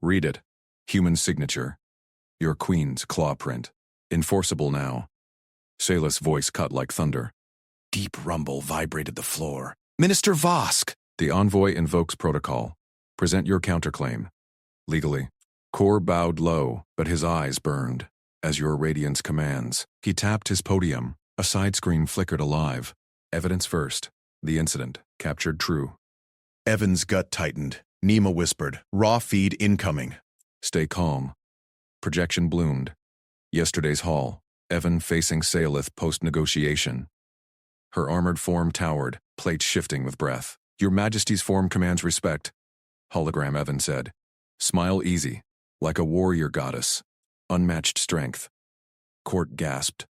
Read it. Human signature. Your queen's claw print. Enforceable now. Salith's voice cut like thunder. Deep rumble vibrated the floor. Minister Vosk! The envoy invokes protocol. Present your counterclaim. Legally. Core bowed low, but his eyes burned. As your radiance commands. He tapped his podium. A side screen flickered alive. Evidence first. The incident. Captured true. Evan's gut tightened. Nima whispered, raw feed incoming. Stay calm. Projection bloomed. Yesterday's hall. Evan facing Salith post-negotiation. Her armored form towered, plates shifting with breath. Your Majesty's form commands respect. Hologram Evan said. Smile easy, like a warrior goddess. Unmatched strength. Court gasped.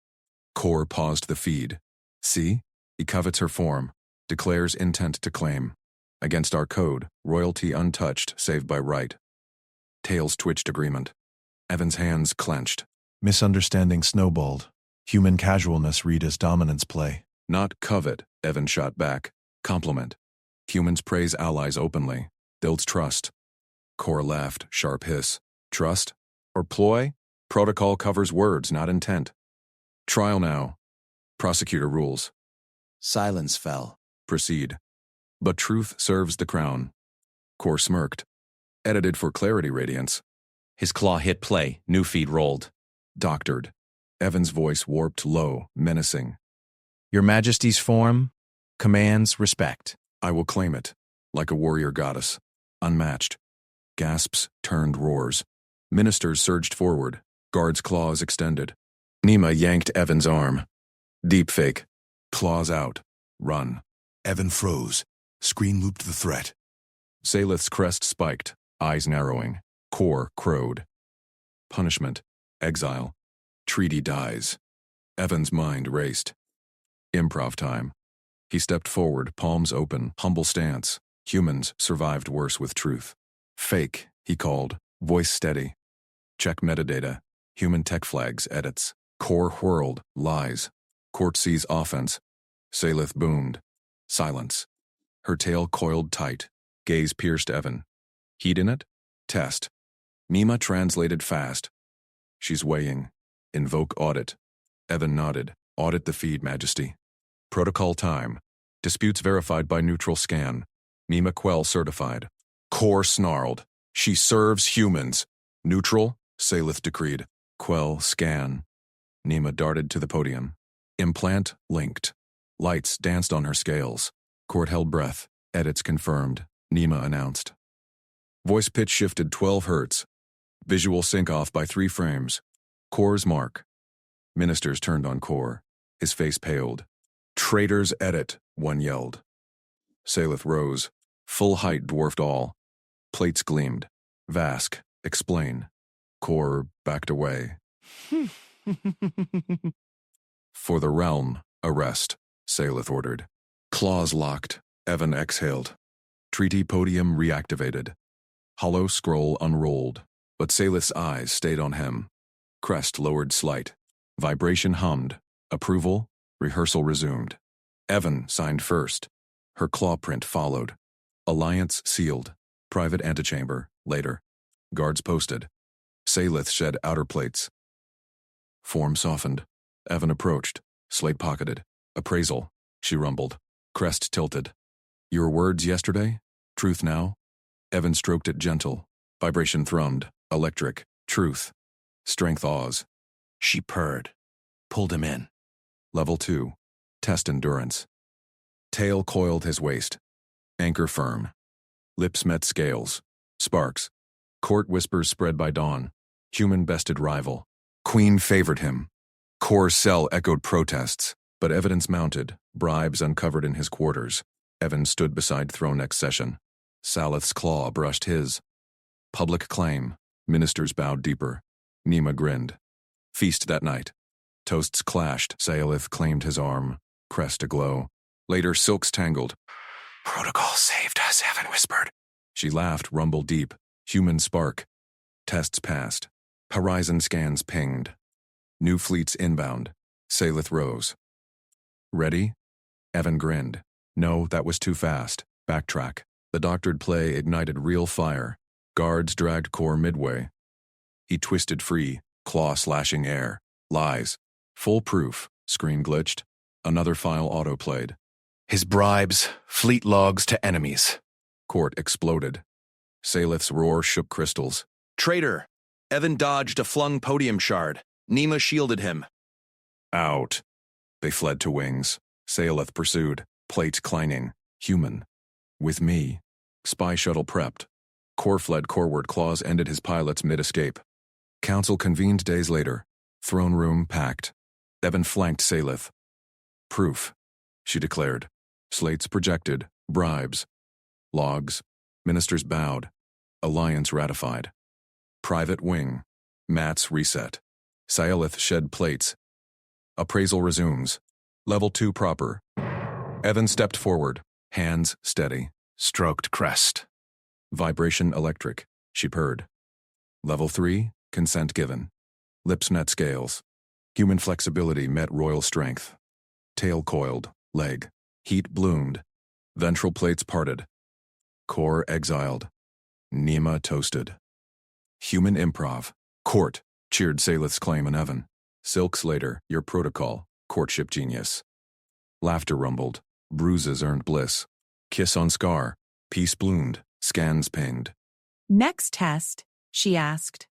Core paused the feed. See? He covets her form. Declares intent to claim. Against our code, royalty untouched save by right. Tails twitched agreement. Evan's hands clenched. Misunderstanding snowballed. Human casualness read as dominance play. Not covet, Evan shot back. Compliment. Humans praise allies openly. Builds trust. Core laughed, sharp hiss. Trust? Or ploy? Protocol covers words, not intent. Trial now. Prosecutor rules. Silence fell. Proceed. But truth serves the crown. Core smirked. Edited for clarity radiance. His claw hit play. New feed rolled. Doctored. Evan's voice warped low, menacing. Your Majesty's form commands respect. I will claim it. Like a warrior goddess. Unmatched. Gasps turned roars. Ministers surged forward. Guards' claws extended. Nima yanked Evan's arm. Deepfake. Claws out. Run. Evan froze. Screen looped the threat. Salith's crest spiked, eyes narrowing. Core crowed. Punishment. Exile. Treaty dies. Evan's mind raced. Improv time. He stepped forward, palms open, humble stance. Humans survived worse with truth. Fake, he called, voice steady. Check metadata. Human tech flags edits. Core whirled, lies. Court sees offense. Salith boomed. Silence. Her tail coiled tight. Gaze pierced Evan. Heat in it? Test. Nima translated fast. She's weighing. Invoke audit. Evan nodded. Audit the feed, Majesty. Protocol time. Disputes verified by neutral scan. Nima Quell certified. Core snarled. She serves humans. Neutral? Salith decreed. Quell scan. Nima darted to the podium. Implant linked. Lights danced on her scales. Court held breath. Edits confirmed. Nima announced. Voice pitch shifted 12 hertz. Visual sync off by 3 frames. Core's mark. Ministers turned on Core. His face paled. Traitors edit, one yelled. Salith rose. Full height dwarfed all. Plates gleamed. Vask, explain. Core backed away. For the realm, arrest, Salith ordered. Claws locked. Evan exhaled. Treaty podium reactivated. Hollow scroll unrolled, but Salith's eyes stayed on him. Crest lowered slight. Vibration hummed. Approval. Rehearsal resumed. Evan signed first. Her claw print followed. Alliance sealed. Private antechamber, later. Guards posted. Salith shed outer plates. Form softened. Evan approached. Slate pocketed. Appraisal, she rumbled. Crest tilted. Your words yesterday? Truth now? Evan stroked it gentle. Vibration thrummed. Electric. Truth. Strength awes. She purred. Pulled him in. Level 2. Test endurance. Tail coiled his waist. Anchor firm. Lips met scales. Sparks. Court whispers spread by dawn. Human bested rival. Queen favored him. Core's cell echoed protests, but evidence mounted, bribes uncovered in his quarters. Evan stood beside throne next session. Salith's claw brushed his. Public claim. Ministers bowed deeper. Nima grinned. Feast that night. Toasts clashed. Salith claimed his arm. Crest aglow. Later, silks tangled. Protocol saved us, Evan whispered. She laughed, rumble deep. Human spark. Tests passed. Horizon scans pinged. New fleets inbound. Salith rose. Ready? Evan grinned. No, that was too fast. Backtrack. The doctored play ignited real fire. Guards dragged Core midway. He twisted free, claw slashing air. Lies. Full proof. Screen glitched. Another file autoplayed. His bribes, fleet logs to enemies. Court exploded. Salith's roar shook crystals. Traitor! Evan dodged a flung podium shard. Nima shielded him. Out. They fled to wings. Salith pursued. Plates clanging. Human. With me. Spy shuttle prepped. Core fled coreward. Claws ended his pilot's mid-escape. Council convened days later. Throne room packed. Evan flanked Salith. Proof, she declared. Slates projected. Bribes. Logs. Ministers bowed. Alliance ratified. Private wing. Mats reset. Salith shed plates. Appraisal resumes. Level 2 proper. Evan stepped forward. Hands steady. Stroked crest. Vibration electric. She purred. Level 3, consent given. Lips met scales. Human flexibility met royal strength. Tail coiled. Leg. Heat bloomed. Ventral plates parted. Core exiled. Nema toasted. Human improv. Court, cheered Salith's claim and Evan. Silks later, your protocol, courtship genius. Laughter rumbled. Bruises earned bliss. Kiss on scar. Peace bloomed. Scans pinged. Next test, she asked.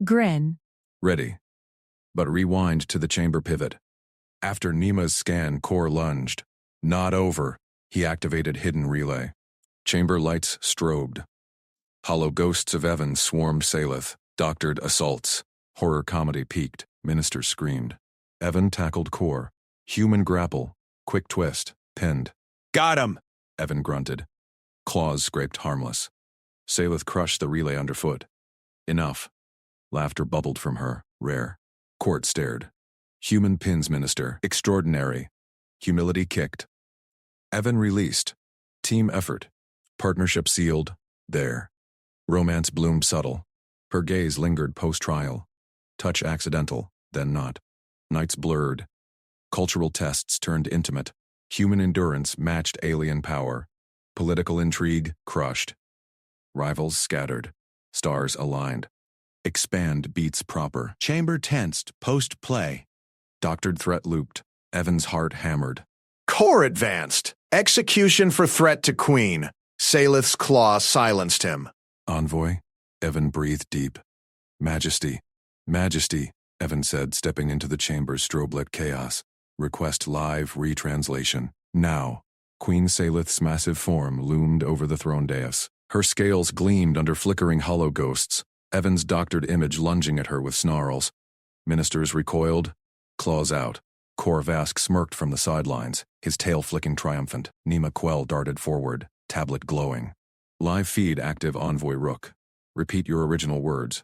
Grin. Ready. But rewind to the chamber pivot. After Nema's scan, Core lunged. Not over. He activated hidden relay. Chamber lights strobed. Hollow ghosts of Evan swarmed Salith. Doctored assaults. Horror comedy peaked. Minister screamed. Evan tackled Core. Human grapple. Quick twist. Pinned. Got him! Evan grunted. Claws scraped harmless. Salith crushed the relay underfoot. Enough. Laughter bubbled from her. Rare. Court stared. Human pins minister. Extraordinary. Humility kicked. Evan released. Team effort. Partnership sealed. There. Romance bloomed subtle. Her gaze lingered post-trial. Touch accidental, then not. Nights blurred. Cultural tests turned intimate. Human endurance matched alien power. Political intrigue crushed. Rivals scattered. Stars aligned. Expand beats proper. Chamber tensed, post-play. Doctored threat looped. Evan's heart hammered. Core advanced. Execution for threat to Queen. Salith's claw silenced him. Envoy? Evan breathed deep. Majesty. Majesty, Evan said, stepping into the chamber's strobe-lit chaos. Request live retranslation. Now. Queen Salith's massive form loomed over the throne dais. Her scales gleamed under flickering hollow ghosts. Evan's doctored image lunging at her with snarls. Ministers recoiled. Claws out. Korvask smirked from the sidelines, his tail flicking triumphant. Nema Quell darted forward, tablet glowing. Live feed active Envoy Rook. Repeat your original words.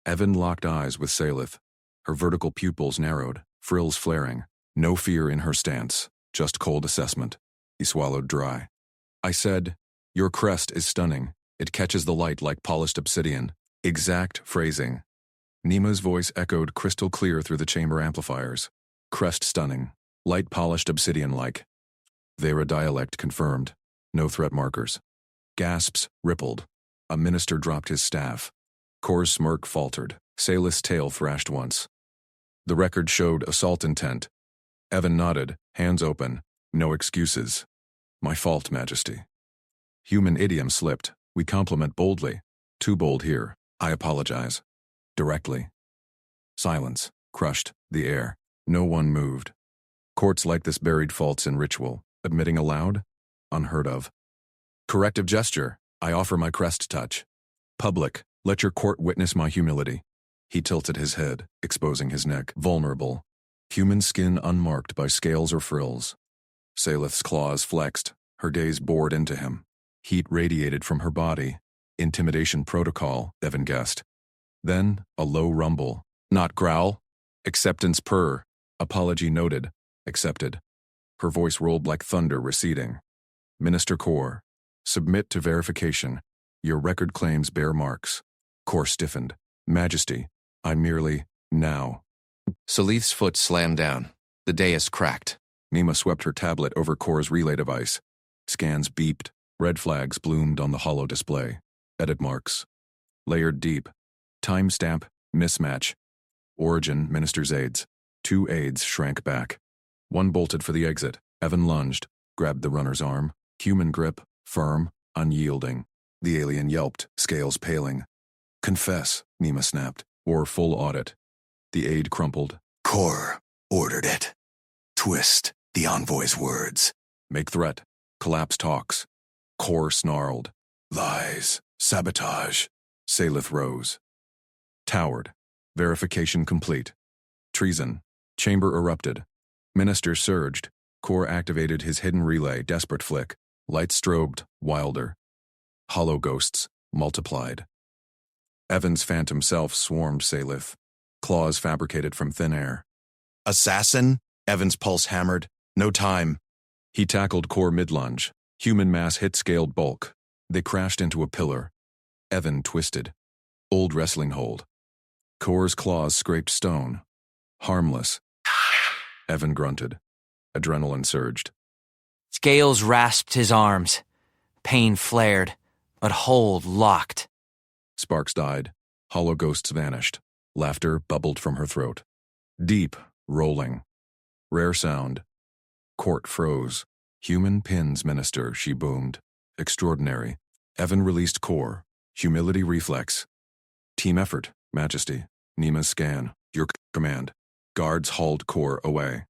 Evan locked eyes with Salith. Her vertical pupils narrowed, frills flaring. No fear in her stance, just cold assessment. He swallowed dry. I said, your crest is stunning. It catches the light like polished obsidian. Exact phrasing. Nema's voice echoed crystal clear through the chamber amplifiers. Crest stunning. Light polished obsidian-like. Vera dialect confirmed. No threat markers. Gasps rippled. A minister dropped his staff. Core's smirk faltered. Salith's tail thrashed once. The record showed assault intent. Evan nodded, hands open. No excuses. My fault, Majesty. Human idiom slipped. We compliment boldly. Too bold here. I apologize. Directly. Silence. Crushed. The air. No one moved. Courts like this buried faults in ritual. Admitting aloud? Unheard of. Corrective gesture. I offer my crest touch. Public. Let your court witness my humility. He tilted his head, exposing his neck. Vulnerable. Human skin unmarked by scales or frills. Salith's claws flexed. Her gaze bored into him. Heat radiated from her body. Intimidation protocol, Evan guessed. Then, a low rumble. Not growl. Acceptance purr. Apology noted. Accepted. Her voice rolled like thunder receding. Minister Core. Submit to verification. Your record claims bear marks. Core stiffened. Majesty. I merely, now. Salith's foot slammed down. The dais cracked. Nema swept her tablet over Core's relay device. Scans beeped. Red flags bloomed on the hollow display. Edit marks. Layered deep. Timestamp. Mismatch. Origin, Minister's aides. 2 aides shrank back. One bolted for the exit. Evan lunged, grabbed the runner's arm. Human grip, firm, unyielding. The alien yelped, scales paling. Confess, Nema snapped, or full audit. The aide crumpled. Core ordered it. Twist the envoy's words. Make threat. Collapse talks. Core snarled. Lies. Sabotage. Salith rose. Towered. Verification complete. Treason. Chamber erupted. Minister surged. Core activated his hidden relay, desperate flick. Lights strobed, wilder. Hollow ghosts multiplied. Evan's phantom self swarmed Salith. Claws fabricated from thin air. Assassin? Evan's pulse hammered. No time. He tackled Core mid-lunge. Human mass hit scaled bulk. They crashed into a pillar. Evan twisted. Old wrestling hold. Core's claws scraped stone. Harmless. Evan grunted. Adrenaline surged. Scales rasped his arms. Pain flared, but hold locked. Sparks died. Hollow ghosts vanished. Laughter bubbled from her throat. Deep, rolling. Rare sound. Court froze. Human pins, minister, she boomed. Extraordinary. Evan released core. Humility reflex. Team effort, majesty. Nima's scan. Your command. Guards hauled core away.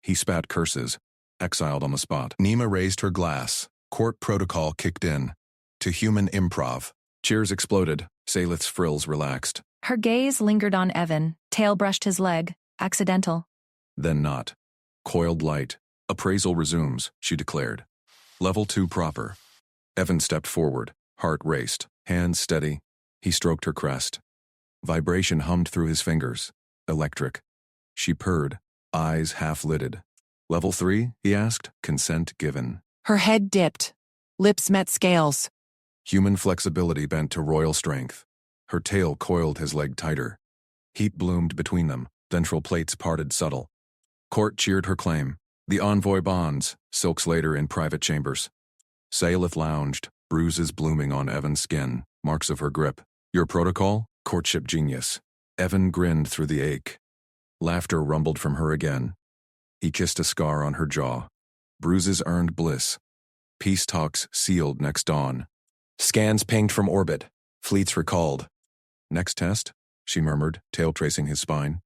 He spat curses. Exiled on the spot. Nima raised her glass. Court protocol kicked in. To human improv. Cheers exploded. Salith's frills relaxed. Her gaze lingered on Evan. Tail brushed his leg. Accidental. Then not. Coiled light. Appraisal resumes, she declared. Level 2 proper. Evan stepped forward. Heart raced. Hands steady. He stroked her crest. Vibration hummed through his fingers. Electric. She purred. Eyes half-lidded. Level 3? He asked. Consent given. Her head dipped. Lips met scales. Human flexibility bent to royal strength. Her tail coiled his leg tighter. Heat bloomed between them. Ventral plates parted subtle. Court cheered her claim. The envoy bonds, silks later in private chambers. Salith lounged, bruises blooming on Evan's skin, marks of her grip. Your protocol? Courtship genius. Evan grinned through the ache. Laughter rumbled from her again. He kissed a scar on her jaw. Bruises earned bliss. Peace talks sealed next dawn. Scans pinged from orbit. Fleets recalled. Next test? She murmured, tail tracing his spine.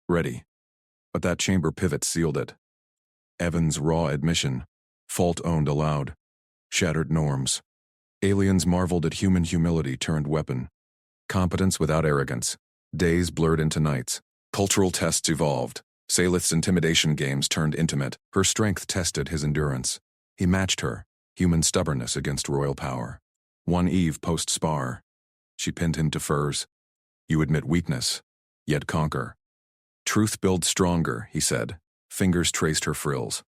Ready. But that chamber pivot sealed it. Evan's raw admission. Fault owned aloud. Shattered norms. Aliens marveled at human humility turned weapon. Competence without arrogance. Days blurred into nights. Cultural tests evolved. Salith's intimidation games turned intimate. Her strength tested his endurance. He matched her. Human stubbornness against royal power. One eve post-spar. She pinned him to furs. You admit weakness, yet conquer. Truth builds stronger, he said. Fingers traced her frills.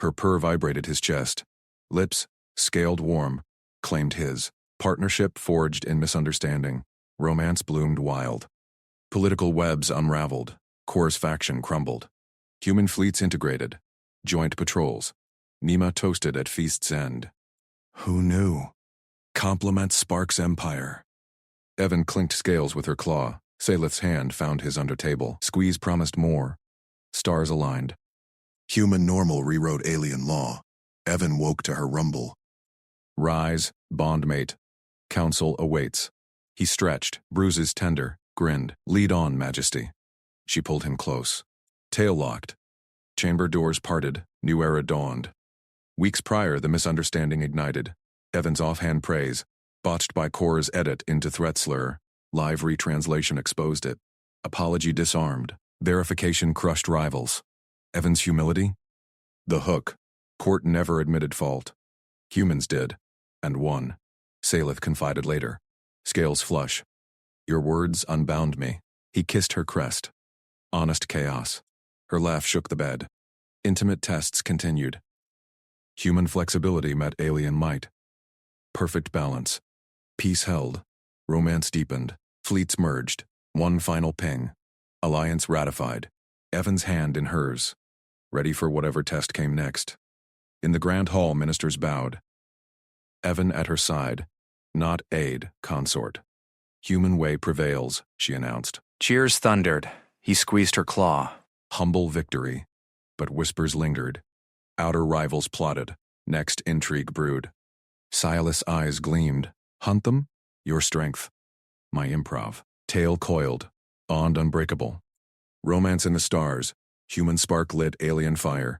Her purr vibrated his chest. Lips, scaled warm, claimed his. Partnership forged in misunderstanding. Romance bloomed wild. Political webs unraveled. Core's faction crumbled. Human fleets integrated. Joint patrols. Nima toasted at feast's end. Who knew? Compliment Sparks' empire. Evan clinked scales with her claw. Salith's hand found his under table. Squeeze promised more. Stars aligned. Human normal rewrote alien law. Evan woke to her rumble. Rise, bondmate. Council awaits. He stretched, bruises tender, grinned. Lead on, majesty. She pulled him close. Tail locked. Chamber doors parted. New era dawned. Weeks prior, the misunderstanding ignited. Evan's offhand praise, botched by Core's edit into threat slur. Live retranslation exposed it. Apology disarmed. Verification crushed rivals. Evan's humility? The hook. Court never admitted fault. Humans did. And won. Salith confided later. Scales flush. Your words unbound me. He kissed her crest. Honest chaos. Her laugh shook the bed. Intimate tests continued. Human flexibility met alien might. Perfect balance. Peace held. Romance deepened. Fleets merged. One final ping. Alliance ratified. Evan's hand in hers. Ready for whatever test came next. In the grand hall, ministers bowed. Evan at her side. Not aide, consort. Human way prevails, she announced. Cheers thundered. He squeezed her claw. Humble victory. But whispers lingered. Outer rivals plotted. Next intrigue brewed. Silas' eyes gleamed. Hunt them? Your strength. My improv. Tail coiled. Bond unbreakable. Romance in the stars. Human spark lit alien fire.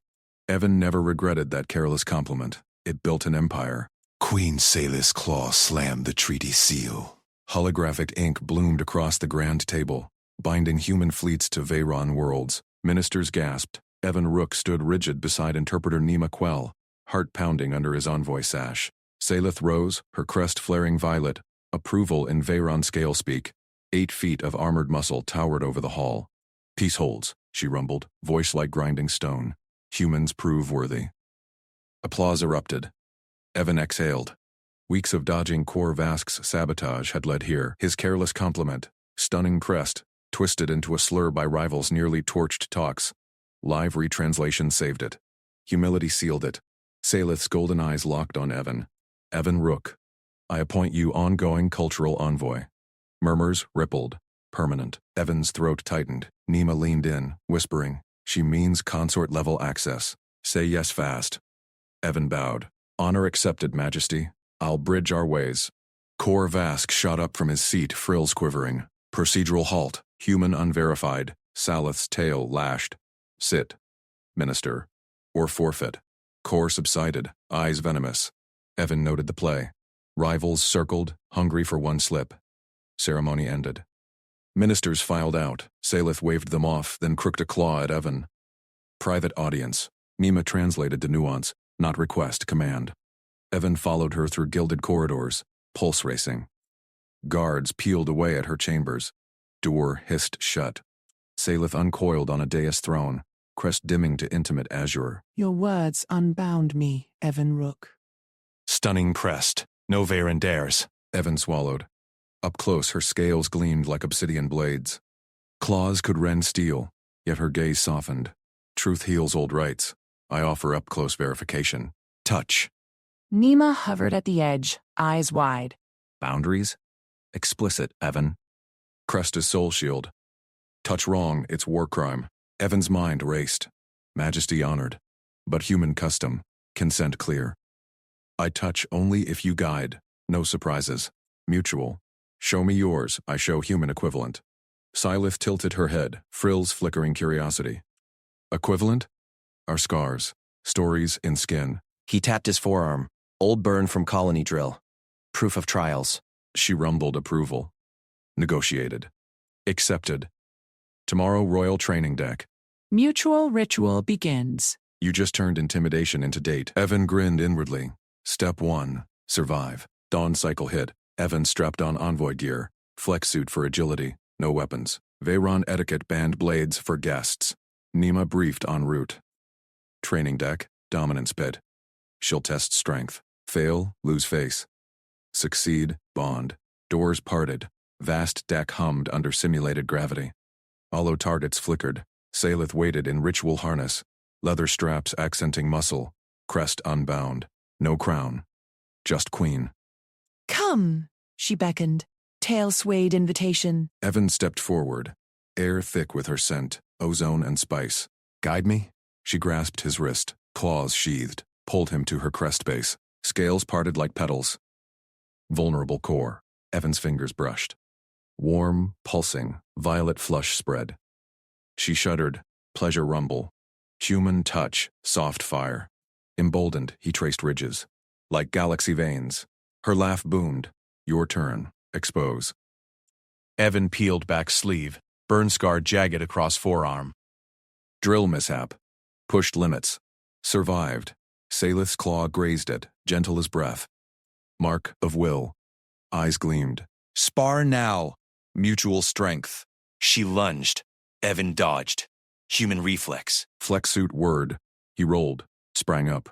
Evan never regretted that careless compliment. It built an empire. Queen Salith's claw slammed the treaty seal. Holographic ink bloomed across the grand table, binding human fleets to Veyron worlds. Ministers gasped. Evan Rook stood rigid beside interpreter Nima Quell, heart pounding under his envoy sash. Salith rose, her crest flaring violet. Approval in Veyron scale speak. 8 feet of armored muscle towered over the hall. Peace holds, she rumbled, voice like grinding stone. Humans prove worthy. Applause erupted. Evan exhaled. Weeks of dodging Core Vask's sabotage had led here. His careless compliment, stunning crest, twisted into a slur by rivals' nearly torched talks. Live retranslation saved it. Humility sealed it. Salith's golden eyes locked on Evan. Evan Rook. I appoint you ongoing cultural envoy. Murmurs rippled. Permanent. Evan's throat tightened. Nima leaned in, whispering, she means consort-level access. Say yes fast. Evan bowed. Honor accepted, Majesty. I'll bridge our ways. Kor Vask shot up from his seat, frills quivering. Procedural halt. Human unverified. Salith's tail lashed. Sit. Minister. Or forfeit. Kor subsided, eyes venomous. Evan noted the play. Rivals circled, hungry for one slip. Ceremony ended. Ministers filed out. Salith waved them off, then crooked a claw at Evan. Private audience. Nima translated to nuance, not request, command. Evan followed her through gilded corridors, pulse racing. Guards peeled away at her chambers. Door hissed shut. Salith uncoiled on a dais throne, crest dimming to intimate azure. Your words unbound me, Evan Rook. Stunning crest. No Varen dares. Evan swallowed. Up close, her scales gleamed like obsidian blades. Claws could rend steel, yet her gaze softened. Truth heals old rights. I offer up-close verification. Touch. Nima hovered at the edge, eyes wide. Boundaries? Explicit, Evan. Crest is soul shield. Touch wrong, it's war crime. Evan's mind raced. Majesty honored. But human custom. Consent clear. I touch only if you guide. No surprises. Mutual. Show me yours, I show human equivalent. Silith tilted her head, frills flickering curiosity. Equivalent? Our scars. Stories in skin. He tapped his forearm. Old burn from colony drill. Proof of trials. She rumbled approval. Negotiated. Accepted. Tomorrow, Royal Training Deck. Mutual ritual begins. You just turned intimidation into date. Evan grinned inwardly. Step 1. Survive. Dawn cycle hit. Evan strapped on envoy gear. Flex suit for agility. No weapons. Veyron etiquette banned blades for guests. Nima briefed en route. Training deck. Dominance pit. She'll test strength. Fail, lose face. Succeed, bond. Doors parted. Vast deck hummed under simulated gravity. Hollow targets flickered. Salith waited in ritual harness. Leather straps accenting muscle. Crest unbound. No crown. Just queen. Come, she beckoned. Tail swayed invitation. Evan stepped forward. Air thick with her scent, ozone and spice. Guide me? She grasped his wrist. Claws sheathed. Pulled him to her crest base. Scales parted like petals. Vulnerable core. Evan's fingers brushed. Warm, pulsing, violet flush spread. She shuddered. Pleasure rumble. Human touch, soft fire. Emboldened, he traced ridges. Like galaxy veins. Her laugh boomed. Your turn. Expose. Evan peeled back sleeve. Burn scar jagged across forearm. Drill mishap. Pushed limits. Survived. Salith's claw grazed it, gentle as breath. Mark of will. Eyes gleamed. Spar now. Mutual strength. She lunged. Evan dodged. Human reflex. Flex suit word. He rolled. Sprang up.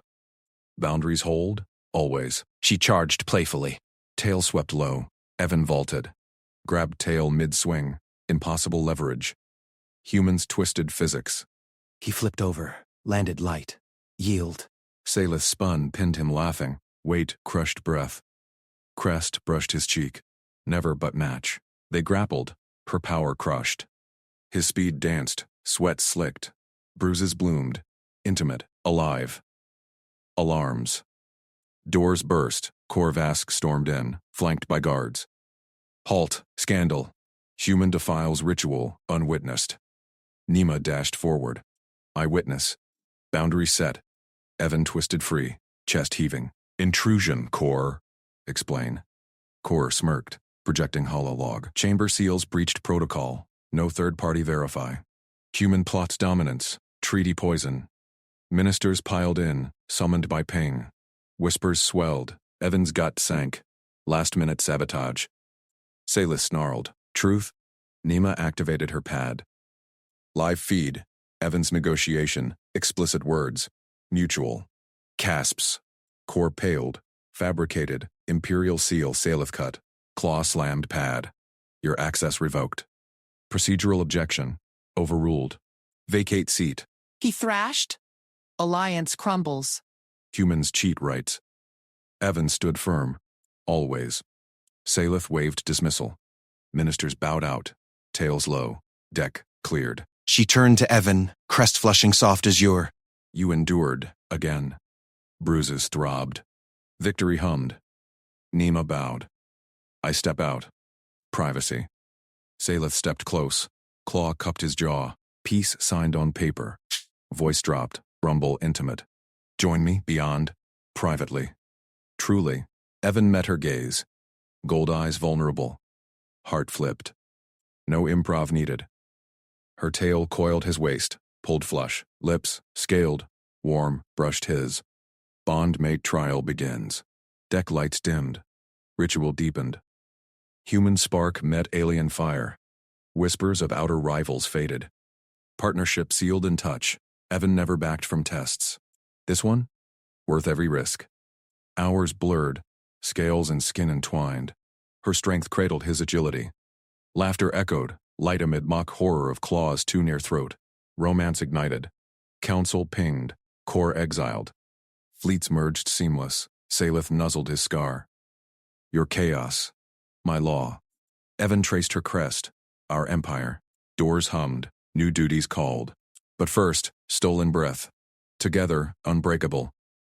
Boundaries hold. Always. She charged playfully. Tail swept low. Evan vaulted. Grabbed tail mid-swing. Impossible leverage. Humans twisted physics. He flipped over. Landed light. Yield. Salith spun, pinned him laughing. Weight crushed breath. Crest brushed his cheek. Never but match. They grappled. Her power crushed. His speed danced. Sweat slicked. Bruises bloomed. Intimate. Alive. Alarms. Doors burst. Kor Vask stormed in, flanked by guards. Halt. Scandal. Human defiles ritual, unwitnessed. Nima dashed forward. Eyewitness. Boundary set. Evan twisted free, chest heaving. Intrusion, Kor. Explain. Kor smirked, projecting hololog. Chamber seals breached protocol. No third party verify. Human plots dominance. Treaty poison. Ministers piled in, summoned by ping. Whispers swelled. Evan's gut sank. Last-minute sabotage. Salith snarled. Truth? Nima activated her pad. Live feed. Evan's negotiation. Explicit words. Mutual. Casps. Core paled. Fabricated. Imperial seal Salith cut. Claw slammed pad. Your access revoked. Procedural objection. Overruled. Vacate seat. He thrashed. Alliance crumbles. Humans cheat rights. Evan stood firm. Always. Salith waved dismissal. Ministers bowed out, tails low, deck cleared. She turned to Evan, crest flushing soft azure. You endured, again. Bruises throbbed. Victory hummed. Nima bowed. I step out. Privacy. Salith stepped close. Claw cupped his jaw. Peace signed on paper. Voice dropped, rumble intimate. Join me, beyond, privately. Truly. Evan met her gaze. Gold eyes vulnerable. Heart flipped. No improv needed. Her tail coiled his waist, pulled flush, lips, scaled, warm, brushed his. Bond made trial begins. Deck lights dimmed. Ritual deepened. Human spark met alien fire. Whispers of outer rivals faded. Partnership sealed in touch. Evan never backed from tests. This one? Worth every risk. Hours blurred, scales and skin entwined. Her strength cradled his agility. Laughter echoed, light amid mock horror of claws too near throat. Romance ignited. Council pinged, core exiled. Fleets merged seamless. Salith nuzzled his scar. Your chaos. My law. Evan traced her crest. Our empire. Doors hummed. New duties called. But first, stolen breath. Together, unbreakable.